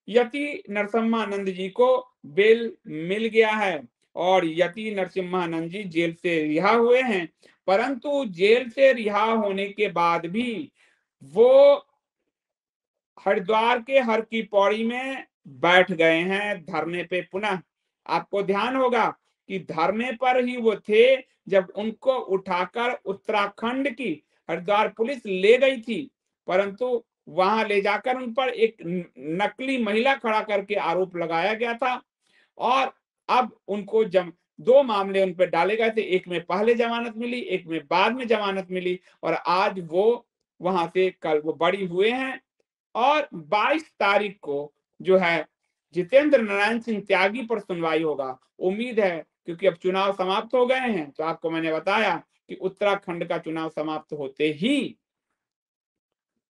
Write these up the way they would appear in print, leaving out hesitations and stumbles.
यति नरसिम्हानंद जी को बेल मिल गया है और यति नरसिम्हानंद जी जेल से रिहा हुए हैं। परंतु जेल से रिहा होने के बाद भी वो हरिद्वार के हर की पौड़ी में बैठ गए हैं धरने पे पुनः। आपको ध्यान होगा कि धरने पर ही वो थे जब उनको उठाकर उत्तराखंड की हरिद्वार पुलिस ले गई थी, परंतु वहां ले जाकर उन पर एक नकली महिला खड़ा करके आरोप लगाया गया था और अब उनको जम 2 मामले उन पे डाले गए थे, एक में पहले जमानत मिली, एक में बाद में जमानत मिली और आज वो वहां से कल वो बरी हुए हैं और 22 तारीख को जो है जितेंद्र नारायण सिंह त्यागी पर सुनवाई होगा। उम्मीद है क्योंकि अब चुनाव समाप्त हो गए हैं, तो आपको मैंने बताया कि उत्तराखंड का चुनाव समाप्त होते ही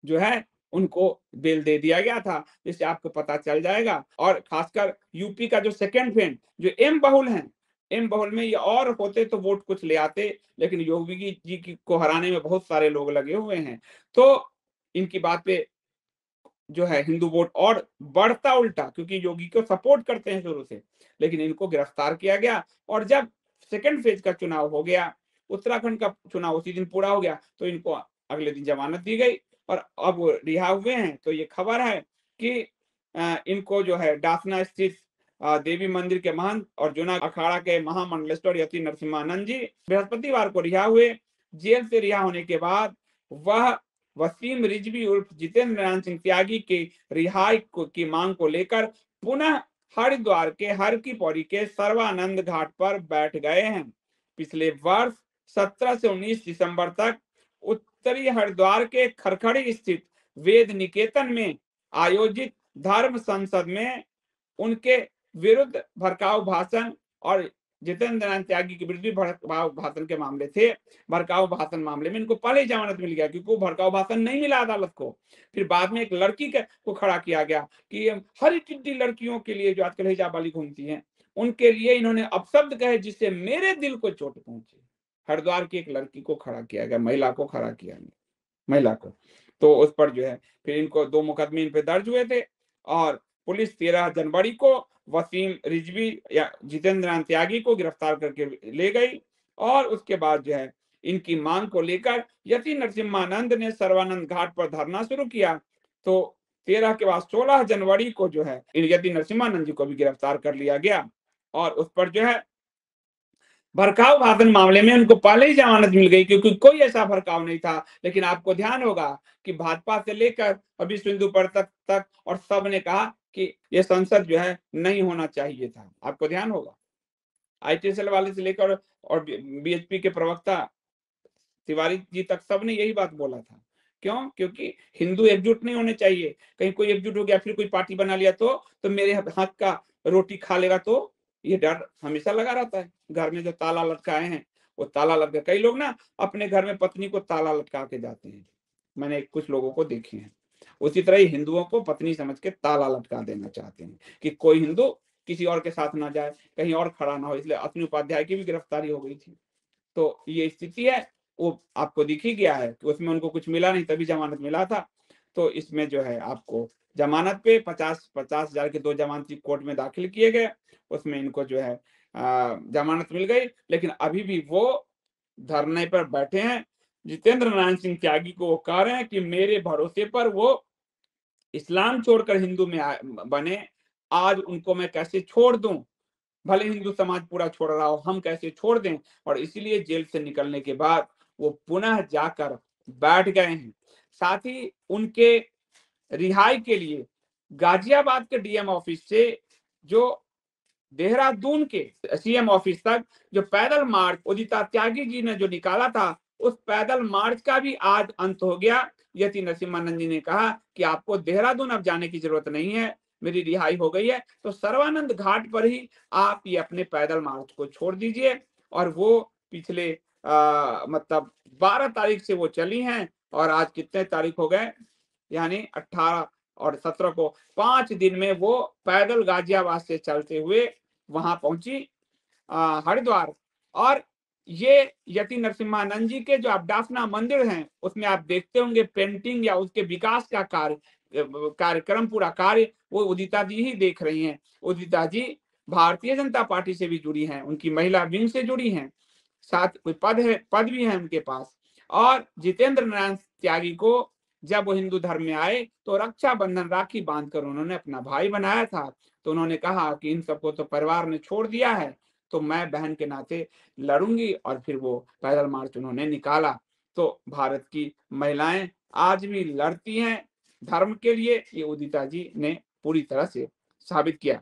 जो है उनको बेल दे दिया गया था, जिससे आपको पता चल जाएगा। और खासकर यूपी का जो सेकंड फेज जो एम बहुल है, एम बहुल में ये और होते तो वोट कुछ ले आते, लेकिन योगी जी की को हराने में बहुत सारे लोग लगे हुए हैं, तो इनकी बात पे जो है हिंदू वोट और बढ़ता उल्टा, क्योंकि योगी को सपोर्ट करते हैं शुरू से, लेकिन इनको गिरफ्तार किया गया। और जब सेकंड फेज का चुनाव हो गया, उत्तराखंड का चुनाव उसी दिन पूरा हो गया, तो इनको अगले दिन जमानत दी गई और अब वो रिहा हुए हैं। तो ये खबर है कि इनको जो है डासना स्थित देवी मंदिर के महंत और जूना अखाड़ा के महामंडलेश्वर यति नरसिम्हानंद जी बृहस्पतिवार को रिहा हुए। जेल से रिहा होने के बाद वह वसीम रिजवी उर्फ जितेंद्र नारायण सिंह त्यागी के रिहाई की मांग को लेकर पुनः हरिद्वार के हर की पौड़ी के सर्वानंद घाट पर बैठ गए हैं। पिछले वर्ष 17 से 19 दिसंबर तक उत्तरी हरिद्वार के खरखड़ी स्थित वेद निकेतन में आयोजित धर्म संसद में उनके विरुद्ध भड़काऊ भाषण और जितेंद्र नारायण त्यागी के विरुद्ध भी भड़काऊ भाषण के मामले थे। भड़काऊ भाषण मामले में इनको पहले ही जमानत मिल गया क्योंकि वो भड़काऊ भाषण नहीं मिला अदालत को। फिर बाद में एक लड़की को खड़ा किया गया कि हरी टिड्डी लड़कियों के लिए जो आजकल हिजाब वाली घूमती हैं, उनके लिए इन्होंने अपशब्द कहे जिससे मेरे दिल को चोट पहुंची। हरिद्वार की एक लड़की को खड़ा किया गया, महिला को खड़ा किया गया, महिला को। तो उस पर जो है फिर इनको 2 मुकदमे इन पे दर्ज हुए थे और पुलिस 13 जनवरी को वसीम रिजवी या जितेंद्र नारायण त्यागी को गिरफ्तार करके ले गई और उसके बाद जो है इनकी मांग को लेकर यति नरसिम्हानंद ने सर्वानंद घाट पर धरना शुरू किया। तो 13 के बाद 16 जनवरी को जो है यति नरसिम्हानंद जी को भी गिरफ्तार कर लिया गया और उस पर जो है भड़काऊ भाषण मामले में उनको पहले ही जमानत मिल गई क्योंकि कोई ऐसा भड़काऊ नहीं था। लेकिन आपको ध्यान होगा कि भाजपा से लेकर अभी सिंधु पर तक और सब ने कहा कि ये संसद जो है नहीं होना चाहिए था। आपको ध्यान होगा आईटीएसएल वाले से लेकर और बीएचपी के प्रवक्ता तिवारी जी तक सबने यही बात बोला था। क्यों? क्योंकि हिंदू एकजुट नहीं होने चाहिए। कहीं कोई एकजुट हो गया फिर कोई पार्टी बना लिया तो मेरे हाथ का रोटी खा लेगा, तो ये डर हमेशा लगा रहता है। घर में जो ताला लटकाए हैं वो ताला लटका, कई लोग ना अपने घर में पत्नी को ताला लटका के जाते हैं, मैंने कुछ लोगों को देखे हैं। उसी तरह ही हिंदुओं को पत्नी समझ के ताला लटका देना चाहते हैं कि कोई हिंदू किसी और के साथ ना जाए, कहीं और खड़ा ना हो। इसलिए अतनु उपाध्याय की भी गिरफ्तारी हो गई थी। तो ये स्थिति है, वो आपको दिख ही गया है कि उसमें उनको कुछ मिला नहीं तभी जमानत मिला था। तो इसमें जो है आपको जमानत पे 50 हजार के 2 जमानती कोर्ट में दाखिल किए गए, उसमें इनको जो है जमानत मिल गई। लेकिन अभी भी वो धरने पर बैठे हैं। जितेंद्र नारायण सिंह त्यागी को वो कह रहे हैं कि मेरे भरोसे पर वो इस्लाम छोड़कर हिंदू में बने, आज उनको मैं कैसे छोड़ दूं, भले हिंदू समाज पूरा छोड़ रहा हो, हम कैसे छोड़ दें। और इसीलिए जेल से निकलने के बाद वो पुनः जाकर बैठ गए हैं। साथ ही उनके रिहाई के लिए गाजियाबाद के डीएम ऑफिस से जो देहरादून के सीएम ऑफिस तक जो पैदल मार्च उदिता त्यागी जी ने जो निकाला था, उस पैदल मार्च का भी आज अंत हो गया। यति नरसिम्हानंद जी ने कहा कि आपको देहरादून अब जाने की जरूरत नहीं है, मेरी रिहाई हो गई है, तो सर्वानंद घाट पर ही आप ये अपने पैदल मार्च को छोड़ दीजिए। और वो पिछले मतलब 12 तारीख से वो चली हैं और आज कितने तारीख हो गए, यानी 18 और 17 को 5 दिन में वो पैदल गाजियाबाद से चलते हुए वहां पहुंची हरिद्वार। और ये यति नरसिम्हानंद जी के जो अब्डासना मंदिर हैं, उसमें आप देखते होंगे पेंटिंग या उसके विकास का कार्यक्रम पूरा कार्य वो उदिता जी ही देख रही हैं। उदिता जी भारतीय जनता पार्टी से भी जुड़ी हैं, उनकी महिला विंग से जुड़ी हैं, साथ कोई पद भी है उनके पास। और जितेंद्र नारायण त्यागी को जब वो हिंदू धर्म में आए तो रक्षाबंधन राखी बांधकर उन्होंने अपना भाई बनाया था। तो उन्होंने कहा कि इन सबको तो परिवार ने छोड़ दिया है, तो मैं बहन के नाते लड़ूंगी, और फिर वो पैदल मार्च उन्होंने निकाला। तो भारत की महिलाएं आज भी लड़ती हैं धर्म के लिए, ये उदिता जी ने पूरी तरह से साबित किया।